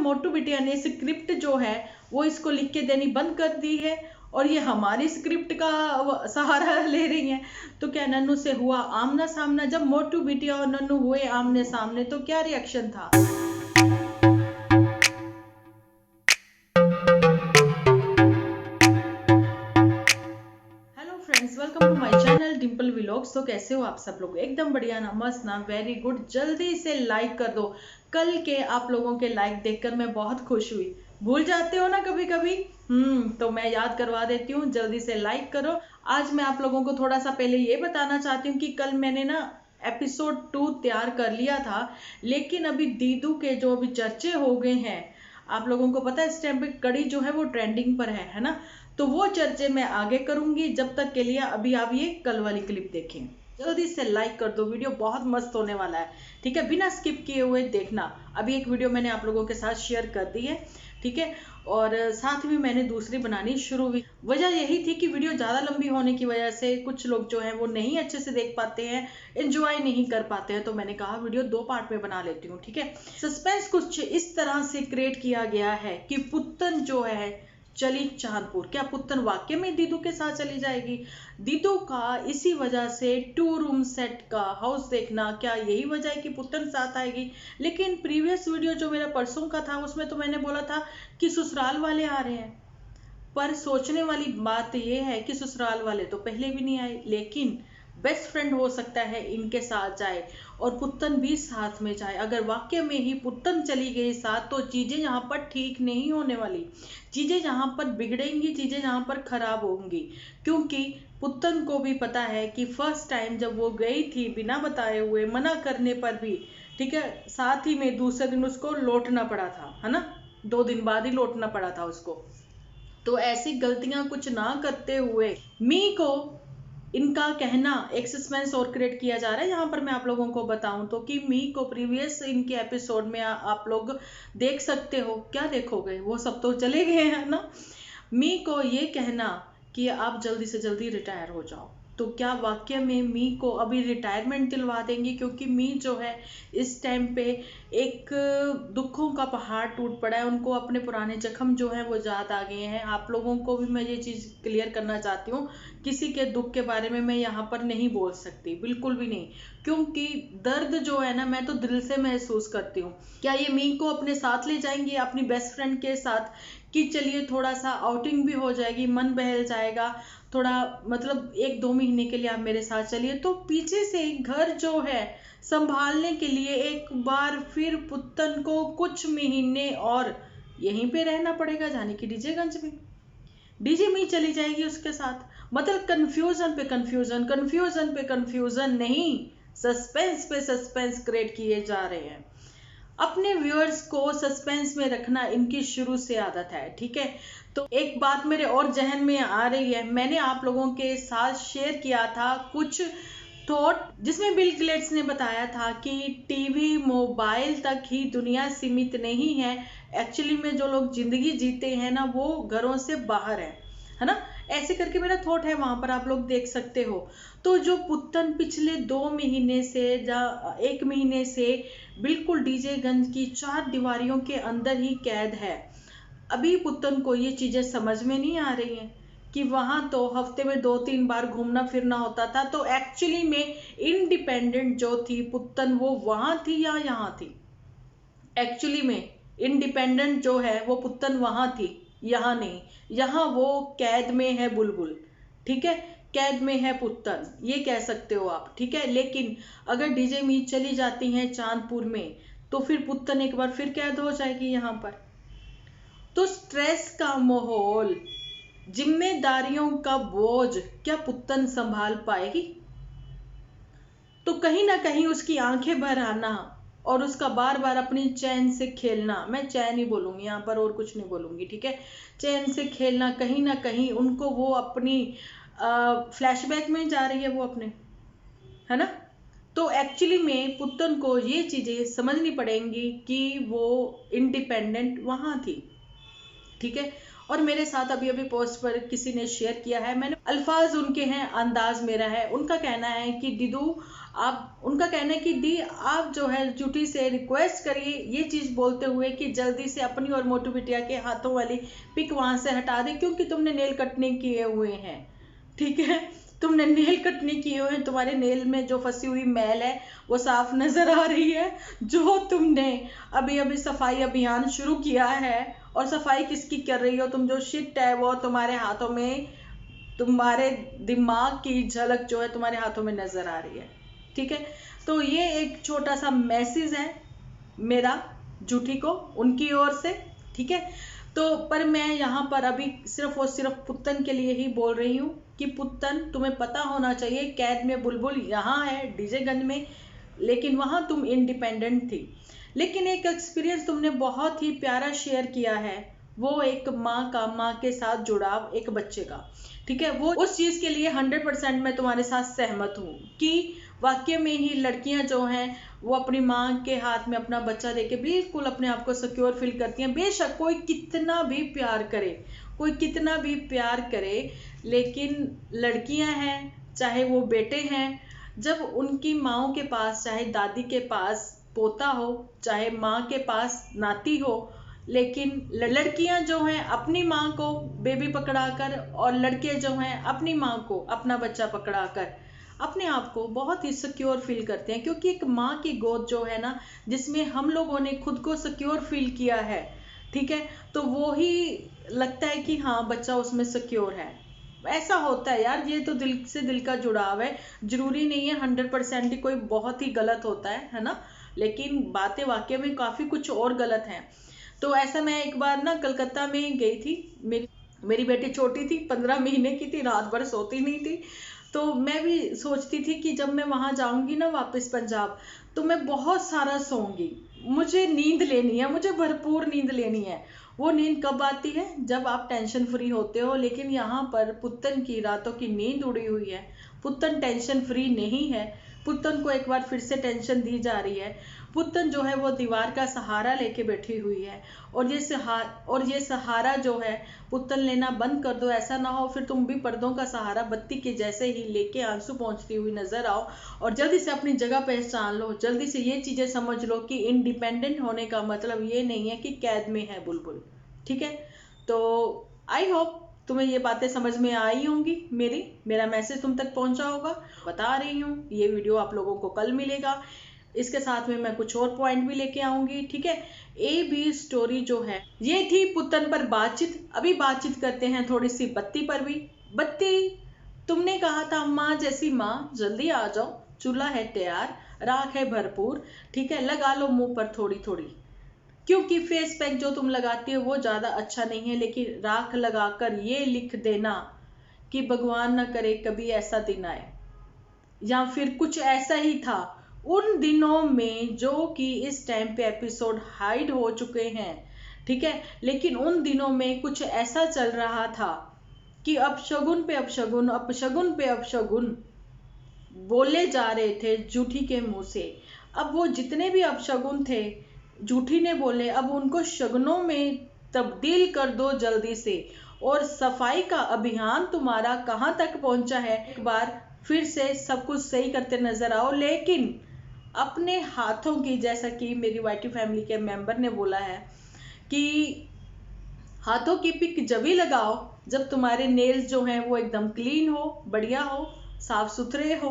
मोटू बिटिया ने स्क्रिप्ट जो है वो इसको लिख के देनी बंद कर दी है और ये हमारी स्क्रिप्ट का सहारा ले रही हैं। तो क्या नन्नू से हुआ आमना सामना? जब मोटू बिटिया और नन्नू हुए आमने सामने तो क्या रिएक्शन था? Hello friends, welcome to my channel Dimple vlogs. तो कैसे हो आप सब लोग? एकदम बढ़िया ना, मस्त ना, वेरी गुड। जल्दी से लाइक कर दो। कल के आप लोगों के लाइक देखकर मैं बहुत खुश हुई। भूल जाते हो ना कभी कभी। तो मैं याद करवा देती हूँ, जल्दी से लाइक करो। आज मैं आप लोगों को थोड़ा सा पहले ये बताना चाहती हूँ कि कल मैंने ना एपिसोड 2 तैयार कर लिया था, लेकिन अभी दीदू के जो अभी चर्चे हो गए हैं, आप लोगों को पता है इस टाइम पे कड़ी जो है वो ट्रेंडिंग पर है ना। तो वो चर्चे मैं आगे करूंगी। जब तक के लिए अभी आप ये कल वाली क्लिप देखें। जल्दी से लाइक कर दो, वीडियो बहुत मस्त होने वाला है। ठीक है, बिना स्किप किए हुए देखना। अभी एक वीडियो मैंने आप लोगों के साथ शेयर कर दी है, ठीक है, और साथ में मैंने दूसरी बनानी शुरू हुई। वजह यही थी कि वीडियो ज़्यादा लंबी होने की वजह से कुछ लोग जो हैं वो नहीं अच्छे से देख पाते हैं, एंजॉय नहीं कर पाते हैं। तो मैंने कहा वीडियो 2 पार्ट में बना लेती हूँ, ठीक है। सस्पेंस कुछ इस तरह से क्रिएट किया गया है कि पुत्तन जो है चली चांदपुर। क्या पुत्तन वाकई में दीदू के साथ चली जाएगी? दीदू का इसी वजह से 2 रूम सेट का हाउस देखना, क्या यही वजह है कि पुत्तन साथ आएगी? लेकिन प्रीवियस वीडियो जो मेरा परसों का था उसमें तो मैंने बोला था कि ससुराल वाले आ रहे हैं। पर सोचने वाली बात यह है कि ससुराल वाले तो पहले भी नहीं आए, लेकिन बेस्ट फ्रेंड हो सकता है इनके साथ जाए और पुत्तन भी साथ में जाए। अगर वाक्य में ही पुत्तन चली गई साथ तो चीजें यहाँ पर ठीक नहीं होने वाली, चीजें यहाँ पर बिगड़ेंगी, चीजें यहाँ पर खराब होंगी। क्योंकि पुत्तन को भी पता है कि फर्स्ट टाइम जब वो गई थी बिना बताए हुए, मना करने पर भी, ठीक है, साथ ही में दूसरे दिन उसको लौटना पड़ा था, है ना, 2 दिन बाद ही लौटना पड़ा था उसको। तो ऐसी गलतियां कुछ ना करते हुए मी को, इनका कहना एक सस्पेंस और क्रिएट किया जा रहा है। यहाँ पर मैं आप लोगों को बताऊं तो कि मी को प्रीवियस इनके एपिसोड में आप लोग देख सकते हो। क्या देखोगे, वो सब तो चले गए हैं ना। मी को ये कहना कि आप जल्दी से जल्दी रिटायर हो जाओ, तो क्या वाकई में मी को अभी रिटायरमेंट दिलवा देंगी? क्योंकि मी जो है इस टाइम पे एक दुखों का पहाड़ टूट पड़ा है, उनको अपने पुराने जख्म जो हैं वो याद आ गए हैं। आप लोगों को भी मैं ये चीज़ क्लियर करना चाहती हूँ, किसी के दुख के बारे में मैं यहाँ पर नहीं बोल सकती, बिल्कुल भी नहीं, क्योंकि दर्द जो है ना मैं तो दिल से महसूस करती हूँ। क्या ये मी को अपने साथ ले जाएंगी अपनी बेस्ट फ्रेंड के साथ कि चलिए थोड़ा सा आउटिंग भी हो जाएगी, मन बहल जाएगा, थोड़ा मतलब 1-2 महीने के लिए आप मेरे साथ चलिए। तो पीछे से घर जो है संभालने के लिए एक बार फिर पुत्तन को कुछ महीने और यहीं पे रहना पड़ेगा, जाने की डीजेगंज में। डीजे मी चली जाएगी उसके साथ। मतलब कंफ्यूजन पे कंफ्यूजन, कंफ्यूजन पे कंफ्यूजन नहीं, सस्पेंस पे सस्पेंस क्रिएट किए जा रहे हैं। अपने व्यूअर्स को सस्पेंस में रखना इनकी शुरू से आदत है, ठीक है। तो एक बात मेरे और जहन में आ रही है, मैंने आप लोगों के साथ शेयर किया था कुछ थॉट, जिसमें बिल गेट्स ने बताया था कि टीवी मोबाइल तक ही दुनिया सीमित नहीं है। एक्चुअली में जो लोग जिंदगी जीते हैं ना वो घरों से बाहर है ना। ऐसे करके मेरा थॉट है, वहां पर आप लोग देख सकते हो। तो जो पुत्तन पिछले 2 महीने से या 1 महीने से बिल्कुल डीजेगंज की 4 दीवारियों के अंदर ही कैद है, अभी पुत्तन को ये चीजें समझ में नहीं आ रही हैं कि वहां तो हफ्ते में 2-3 बार घूमना फिरना होता था। तो एक्चुअली में इंडिपेंडेंट जो थी पुत्तन वो वहां थी या यहाँ थी? एक्चुअली में इंडिपेंडेंट जो है वो पुत्तन वहां थी, यहाँ नहीं। यहाँ वो कैद में है बुलबुल, ठीक है, कैद में है पुत्तन, ये कह सकते हो आप, ठीक है। लेकिन अगर डीजे मीत चली जाती हैं चांदपुर में तो फिर पुत्तन एक बार फिर कैद हो जाएगी यहाँ पर। तो स्ट्रेस का माहौल, जिम्मेदारियों का बोझ क्या पुत्तन संभाल पाएगी? तो कहीं ना कहीं उसकी आंखें भर आना और उसका बार बार अपनी चैन से खेलना, मैं चैन ही बोलूंगी यहाँ पर और कुछ नहीं बोलूंगी, ठीक है, चैन से खेलना, कहीं ना कहीं उनको वो अपनी फ्लैशबैक में जा रही है वो अपने, है ना। तो एक्चुअली में पुत्तन को ये चीजें समझनी पड़ेंगी कि वो इंडिपेंडेंट वहां थी, ठीक है। और मेरे साथ अभी अभी पोस्ट पर किसी ने शेयर किया है, मैंने अल्फाज उनके हैं, अंदाज मेरा है। उनका कहना है कि दीदू आप, उनका कहना है कि दी आप जो है जूठी से रिक्वेस्ट करिए ये चीज बोलते हुए कि जल्दी से अपनी और मोटू बिटिया के हाथों वाली पिक वहां से हटा दे, क्योंकि तुमने नेल कट नहीं किए हुए हैं। ठीक है, तुमने नेल कट नहीं किए हुए हैं, तुम्हारे नेल में जो फंसी हुई मैल है वो साफ नजर आ रही है। जो तुमने अभी अभी सफाई अभियान शुरू किया है, और सफाई किसकी कर रही हो तुम, जो शिट है वो तुम्हारे हाथों में, तुम्हारे दिमाग की झलक जो है तुम्हारे हाथों में नजर आ रही है। ठीक है, तो ये एक छोटा सा मैसेज है मेरा जूठी को उनकी ओर से। ठीक है, तो पर मैं यहाँ पर अभी सिर्फ और सिर्फ पुत्तन के लिए ही बोल रही हूँ कि पुत्तन तुम्हें पता होना चाहिए, कैद में बुलबुल यहाँ है डीजेगंज में, लेकिन वहां तुम इंडिपेंडेंट थी। लेकिन एक एक्सपीरियंस तुमने बहुत ही प्यारा शेयर किया है, वो एक माँ का, माँ के साथ जुड़ाव एक बच्चे का। ठीक है, वो उस चीज के लिए 100% मैं तुम्हारे साथ सहमत हूँ कि वाकई में ही लड़कियां जो हैं वो अपनी माँ के हाथ में अपना बच्चा देके बिल्कुल अपने आप को सिक्योर फील करती हैं। बेशक कोई कितना भी प्यार करे, कोई कितना भी प्यार करे, लेकिन लड़कियां हैं चाहे वो बेटे हैं, जब उनकी माओ के पास, चाहे दादी के पास पोता हो, चाहे माँ के पास नाती हो, लेकिन लड़कियां जो हैं अपनी माँ को बेबी पकड़ाकर, और लड़के जो हैं अपनी माँ को अपना बच्चा पकड़ाकर अपने आप को बहुत ही सिक्योर फील करते हैं। क्योंकि एक माँ की गोद जो है ना, जिसमें हम लोगों ने खुद को सिक्योर फील किया है, ठीक है, तो वो ही लगता है कि हाँ बच्चा उसमें सिक्योर है। ऐसा होता है यार, ये तो दिल से दिल का जुड़ाव है, जरूरी नहीं है 100% ही कोई बहुत ही गलत होता है ना, लेकिन बातें वाकई में काफी कुछ और गलत हैं। तो ऐसा मैं एक बार ना कलकत्ता में गई थी, मेरी बेटी छोटी थी, 15 महीने की थी, रात भर सोती नहीं थी। तो मैं भी सोचती थी कि जब मैं वहां जाऊंगी ना वापस पंजाब, तो मैं बहुत सारा सोऊंगी, मुझे नींद लेनी है, मुझे भरपूर नींद लेनी है। वो नींद कब आती है, जब आप टेंशन फ्री होते हो। लेकिन यहाँ पर पुत्तन की रातों की नींद उड़ी हुई है, पुत्तन टेंशन फ्री नहीं है, पुत्तन को एक बार फिर से टेंशन दी जा रही है। पुत्तन जो है वो दीवार का सहारा लेके बैठी हुई है, और ये सहारा जो है पुत्तन लेना बंद कर दो, ऐसा ना हो फिर तुम भी पर्दों का सहारा बत्ती के जैसे ही लेके आंसू पहुंचती हुई नजर आओ। और जल्दी से अपनी जगह पहचान लो, जल्दी से ये चीजें समझ लो कि इंडिपेंडेंट होने का मतलब ये नहीं है कि कैद में है बुलबुल। ठीक है, तो आई होप तुम्हें ये बातें समझ में आई होंगी, मेरा मैसेज तुम तक पहुंचा होगा। बता रही हूँ ये वीडियो आप लोगों को कल मिलेगा, इसके साथ में मैं कुछ और पॉइंट भी लेके आऊंगी। ठीक है, ए बी स्टोरी जो है ये थी पुत्तन पर बातचीत। अभी बातचीत करते हैं थोड़ी सी बत्ती पर भी। बत्ती, तुमने कहा था माँ जैसी माँ, जल्दी आ जाओ, चूल्हा है तैयार, राख है भरपूर, ठीक है, लगा लो मुंह पर थोड़ी थोड़ी, क्योंकि फेस पैक जो तुम लगाती हो वो ज्यादा अच्छा नहीं है, लेकिन राख लगाकर ये लिख देना कि भगवान न करे कभी ऐसा दिन आए, या फिर कुछ ऐसा ही था उन दिनों में, जो कि इस टाइम पे एपिसोड हाइड हो चुके हैं। ठीक है, लेकिन उन दिनों में कुछ ऐसा चल रहा था कि अपशगुन पे अपशगुन, अपशगुन पे अपशगुन बोले जा रहे थे जूठी के मुंह से। अब वो जितने भी अपशगुन थे जूठी ने बोले, अब उनको शगुनों में तब्दील कर दो जल्दी से। और सफाई का अभियान तुम्हारा कहाँ तक पहुंचा है, एक बार फिर से सब कुछ सही करते नजर आओ, लेकिन अपने हाथों की, जैसा कि मेरी वाईटी फैमिली के मेंबर ने बोला है कि हाथों की पिक जब ही लगाओ जब तुम्हारे नेल्स जो हैं वो एकदम क्लीन हो, बढ़िया हो, साफ सुथरे हो,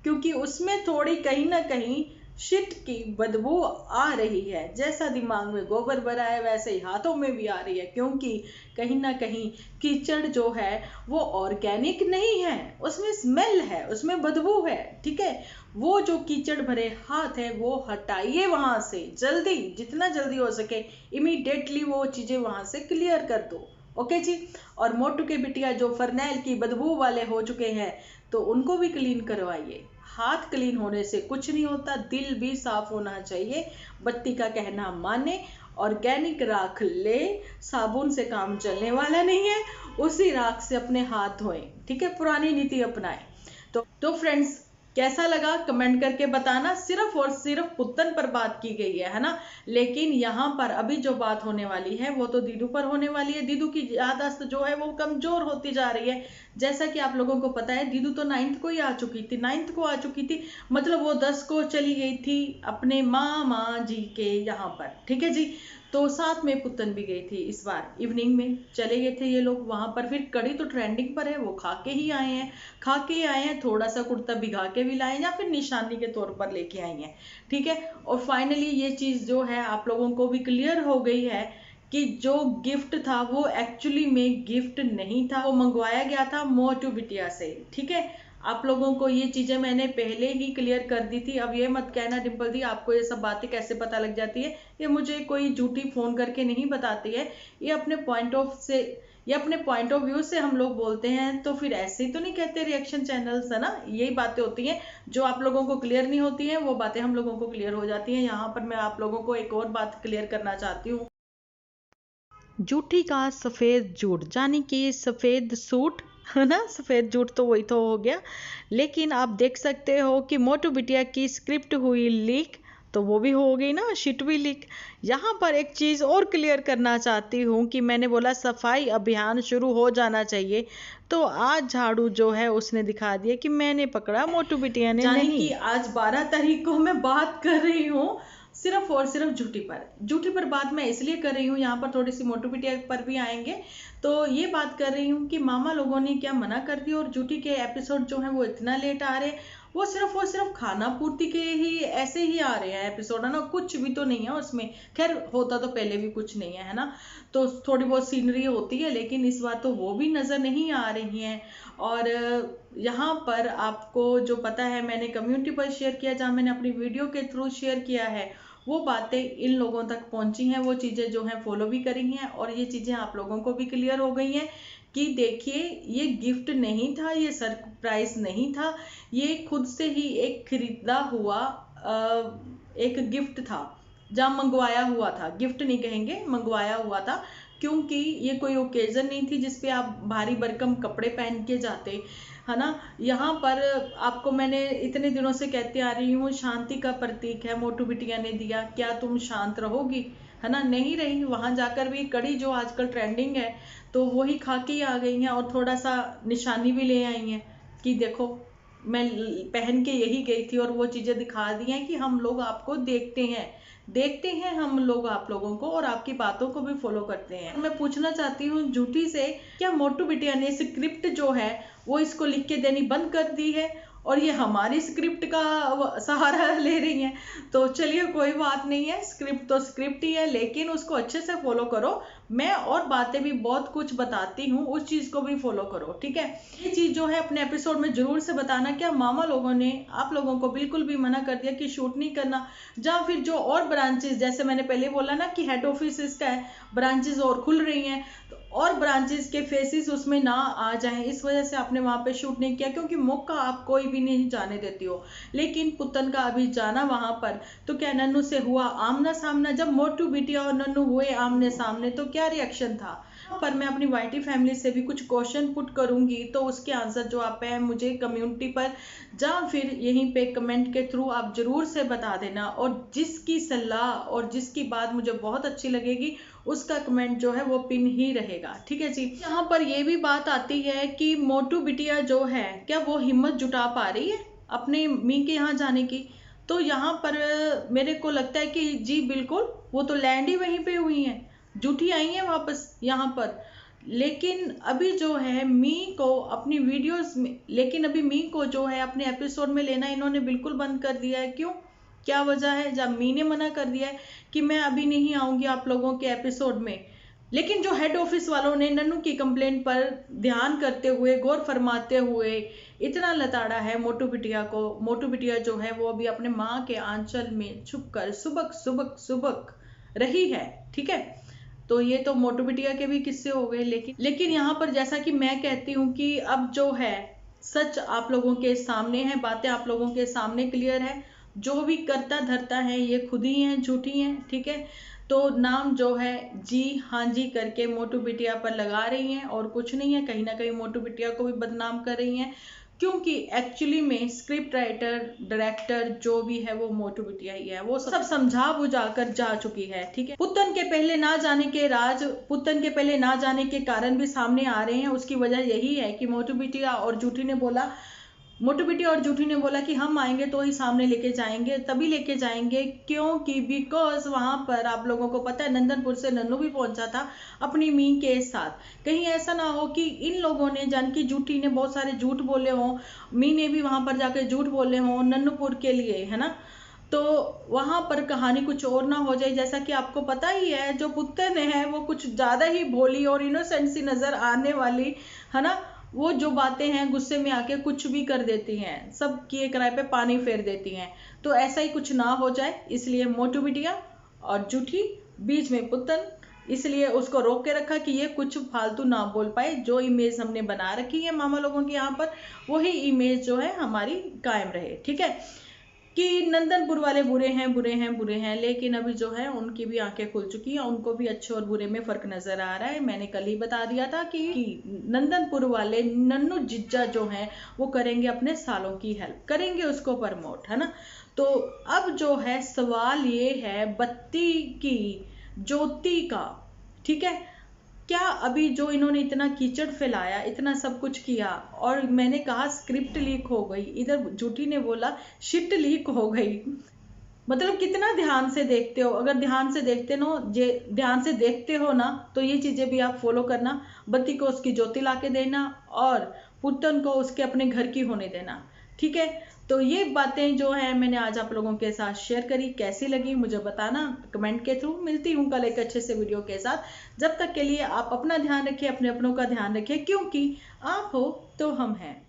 क्योंकि उसमें थोड़ी कहीं ना कहीं शिट की बदबू आ रही है। जैसा दिमाग में गोबर भरा है वैसे ही हाथों में भी आ रही है, क्योंकि कहीं ना कहीं कीचड़ जो है वो ऑर्गेनिक नहीं है, उसमें स्मेल है, उसमें बदबू है। ठीक है, वो जो कीचड़ भरे हाथ है वो हटाइए वहां से, जल्दी, जितना जल्दी हो सके इमीडिएटली वो चीजें वहां से क्लियर कर दो। ओके जी। और मोटू के बिटिया जो फरनैल की बदबू वाले हो चुके हैं तो उनको भी क्लीन करवाइए। हाथ क्लीन होने से कुछ नहीं होता, दिल भी साफ होना चाहिए। बत्ती का कहना माने, ऑर्गेनिक राख ले, साबुन से काम चलने वाला नहीं है, उसी राख से अपने हाथ धोएं। ठीक है, पुरानी नीति अपनाएं। तो फ्रेंड्स, कैसा लगा कमेंट करके बताना। सिर्फ और सिर्फ पुतन पर बात की गई है ना, लेकिन यहाँ पर अभी जो बात होने वाली है वो तो दीदू पर होने वाली है। दीदू की याददाश्त जो है वो कमजोर होती जा रही है। जैसा कि आप लोगों को पता है दीदू तो 9th को ही आ चुकी थी, 9th को आ चुकी थी, मतलब वो 10 को चली गई थी अपने मामा जी के यहाँ पर, ठीक है जी। तो साथ में पुतन भी गई थी, इस बार इवनिंग में चले गए थे ये लोग वहां पर। फिर कड़ी तो ट्रेंडिंग पर है, वो खा के ही आए हैं, खा के आए हैं, थोड़ा सा कुर्ता भिगा के भी लाए या फिर निशानी के तौर पर लेके आई हैं, ठीक है। और फाइनली ये चीज जो है आप लोगों को भी क्लियर हो गई है कि जो गिफ्ट था वो एक्चुअली में गिफ्ट नहीं था, वो मंगवाया गया था मोटू बिटिया से, ठीक है। आप लोगों को ये चीजें मैंने पहले ही क्लियर कर दी थी। अब ये मत कहना डिम्पल दी आपको ये सब बातें कैसे पता लग जाती है, ये मुझे कोई झूठी फोन करके नहीं बताती है, ये अपने पॉइंट ऑफ व्यू से हम लोग बोलते हैं। तो फिर ऐसे ही तो नहीं कहते रिएक्शन चैनल्स, है ना। यही बातें होती हैं जो आप लोगों को क्लियर नहीं होती हैं, वो बातें हम लोगों को क्लियर हो जाती हैं। यहाँ पर मैं आप लोगों को एक और बात क्लियर करना चाहती हूँ। जूठी का सफेद झूठ, यानी कि सफेद सूट, है ना, सफेद झूठ तो वही तो हो गया। लेकिन आप देख सकते हो कि मोटू बिटिया की स्क्रिप्ट हुई लीक, तो वो भी हो गई ना, शिट भी लीक। यहाँ पर एक चीज और क्लियर करना चाहती हूँ कि मैंने बोला सफाई अभियान शुरू हो जाना चाहिए, तो आज झाड़ू जो है उसने दिखा दिया कि मैंने पकड़ा, मोटू बिटिया ने नहीं। कि आज 12 तारीख को मैं बात कर रही हूँ सिर्फ और सिर्फ झूठी पर बात मैं इसलिए कर रही हूँ, यहाँ पर थोड़ी सी मोटू बिटिया पर भी आएंगे। तो ये बात कर रही हूँ कि मामा लोगों ने क्या मना कर दिया और झूठी के एपिसोड जो है वो इतना लेट आ रहे हैं। वो सिर्फ और सिर्फ खाना पूर्ति के ही ऐसे ही आ रहे हैं एपिसोड, है ना, कुछ भी तो नहीं है उसमें। खैर होता तो पहले भी कुछ नहीं है ना, तो थोड़ी बहुत सीनरी होती है, लेकिन इस बार तो वो भी नजर नहीं आ रही हैं। और यहाँ पर आपको जो पता है मैंने कम्युनिटी पर शेयर किया, जहाँ मैंने अपनी वीडियो के थ्रू शेयर किया है, वो बातें इन लोगों तक पहुंची हैं, वो चीजें जो हैं फॉलो भी करी हैं, और ये चीजें आप लोगों को भी क्लियर हो गई हैं कि देखिए ये गिफ्ट नहीं था, ये सरप्राइज नहीं था, ये खुद से ही एक खरीदा हुआ एक गिफ्ट था, जहाँ मंगवाया हुआ था, गिफ्ट नहीं कहेंगे, मंगवाया हुआ था। क्योंकि ये कोई ओकेजन नहीं थी जिसपे आप भारी भरकम कपड़े पहन के जाते, है ना। यहाँ पर आपको मैंने इतने दिनों से कहती आ रही हूँ शांति का प्रतीक है, मोटू बिटिया ने दिया, क्या तुम शांत रहोगी, है ना, नहीं रही। वहां जाकर भी कड़ी जो आजकल ट्रेंडिंग है तो वही खा के ही आ गई हैं, और थोड़ा सा निशानी भी ले आई हैं कि देखो मैं पहन के यही गई थी, और वो चीजें दिखा दी हैं कि हम लोग आपको देखते हैं हम लोग आप लोगों को, और आपकी बातों को भी फॉलो करते हैं। मैं पूछना चाहती हूँ झूठी से, क्या मोटू बिटिया ने स्क्रिप्ट जो है वो इसको लिख के देनी बंद कर दी है और ये हमारी स्क्रिप्ट का सहारा ले रही हैं? तो चलिए कोई बात नहीं है, स्क्रिप्ट तो स्क्रिप्ट ही है, लेकिन उसको अच्छे से फॉलो करो। मैं और बातें भी बहुत कुछ बताती हूँ, उस चीज को भी फॉलो करो, ठीक है। ये चीज जो है अपने एपिसोड में जरूर से बताना, क्या मामा लोगों ने आप लोगों को बिल्कुल भी मना कर दिया कि शूट नहीं करना, या फिर जो और ब्रांचेस, जैसे मैंने पहले बोला ना कि हेड ऑफिस इसका है, ब्रांचेस और खुल रही हैं, तो और ब्रांचेस के फेसेस उसमें ना आ जाएं, इस वजह से आपने वहां पे शूट नहीं किया, क्योंकि मौका आप कोई भी नहीं जाने देती हो। लेकिन पुतन का अभी जाना वहां पर, तो क्या नन्नू से हुआ आमना सामना? जब मोटू बिटिया और नन्नू हुए आमने सामने तो क्या रिएक्शन था? पर मैं अपनी वाइटी फैमिली से भी कुछ क्वेश्चन पुट करूंगी, तो उसके आंसर जो आप है मुझे कम्युनिटी पर या फिर यहीं पे कमेंट के थ्रू आप जरूर से बता देना, और जिसकी सलाह और जिसकी बात मुझे बहुत अच्छी लगेगी उसका कमेंट जो है वो पिन ही रहेगा, ठीक है जी। यहाँ पर ये भी बात आती है कि मोटू बिटिया जो है क्या वो हिम्मत जुटा पा रही है अपने मी के यहाँ जाने की? तो यहाँ पर मेरे को लगता है कि जी बिल्कुल, वो तो लैंड ही वहीं पे हुई है, जूठी आई है वापस यहाँ पर। लेकिन अभी जो है मी को अपनी वीडियोस में, लेकिन अभी मी को जो है अपने एपिसोड में लेना इन्होंने बिल्कुल बंद कर दिया है। क्यों, क्या वजह है? जब मी ने मना कर दिया है कि मैं अभी नहीं आऊंगी आप लोगों के एपिसोड में, लेकिन जो हेड ऑफिस वालों ने नन्नू की कंप्लेंट पर ध्यान करते हुए, गौर फरमाते हुए इतना लताड़ा है मोटू बिटिया को, मोटू बिटिया जो है वो अभी अपने माँ के आंचल में छुपकर सुबक सुबक सुबक रही है, ठीक है। तो ये तो मोटू बिटिया के भी किस्से हो गए, लेकिन यहाँ पर जैसा कि मैं कहती हूँ कि अब जो है सच आप लोगों के सामने है, बातें आप लोगों के सामने क्लियर है, जो भी करता धरता है ये खुद ही है, झूठी है, ठीक है। तो नाम जो है जी हाँ जी करके मोटू बिटिया पर लगा रही हैं, और कुछ नहीं है, कहीं ना कहीं मोटू बिटिया को भी बदनाम कर रही हैं। क्योंकि एक्चुअली में स्क्रिप्ट राइटर डायरेक्टर जो भी है वो मोटू बिटिया ही है, वो सब समझा बुझा कर जा चुकी है। ठीक है, पुतन के पहले ना जाने के राज, पुतन के पहले ना जाने के कारण भी सामने आ रहे हैं। उसकी वजह यही है कि मोटू बिटिया और जूठी ने बोला, मोटू बिटिया और जूठी ने बोला कि हम आएंगे तो ही सामने लेके जाएंगे, तभी लेके जाएंगे क्योंकि बिकॉज वहां पर आप लोगों को पता है नंदनपुर से नन्नू भी पहुंचा था अपनी मी के साथ। कहीं ऐसा ना हो कि इन लोगों ने, जान की जूठी ने बहुत सारे झूठ बोले हों, मी ने भी वहां पर जाकर झूठ बोले हों नन्नूपुर के लिए, है ना, तो वहां पर कहानी कुछ और ना हो जाए। जैसा कि आपको पता ही है जो पुत्तन है वो कुछ ज्यादा ही भोली और इनोसेंट सी नजर आने वाली, है ना, वो जो बातें हैं गुस्से में आके कुछ भी कर देती हैं, सब किए कराए पे पानी फेर देती हैं। तो ऐसा ही कुछ ना हो जाए इसलिए मोटू बिटिया और जूठी, बीच में पुत्तन, इसलिए उसको रोक के रखा कि ये कुछ फालतू ना बोल पाए। जो इमेज हमने बना रखी है मामा लोगों के यहाँ पर वही इमेज जो है हमारी कायम रहे। ठीक है, कि नंदनपुर वाले बुरे हैं बुरे हैं बुरे हैं, लेकिन अभी जो है उनकी भी आंखें खुल चुकी हैं, उनको भी अच्छे और बुरे में फर्क नजर आ रहा है। मैंने कल ही बता दिया था कि नंदनपुर वाले नन्नू जिज्जा जो हैं वो करेंगे अपने सालों की हेल्प, करेंगे उसको प्रमोट, है ना। तो अब जो है सवाल ये है बत्ती की, ज्योति का। ठीक है, क्या अभी जो इन्होंने इतना कीचड़ फैलाया, इतना सब कुछ किया, और मैंने कहा स्क्रिप्ट लीक हो गई, इधर झूठी ने बोला शिट लीक हो गई। मतलब कितना ध्यान से देखते हो, अगर ध्यान से देखते हो ना तो ये चीजें भी आप फॉलो करना। बत्ती को उसकी ज्योति ला के देना और पुत्तन को उसके अपने घर की होने देना। ठीक है, तो ये बातें जो है मैंने आज आप लोगों के साथ शेयर करी, कैसी लगी मुझे बताना कमेंट के थ्रू। मिलती हूँ कल एक अच्छे से वीडियो के साथ। जब तक के लिए आप अपना ध्यान रखिए, अपने अपनों का ध्यान रखिए, क्योंकि आप हो तो हम हैं।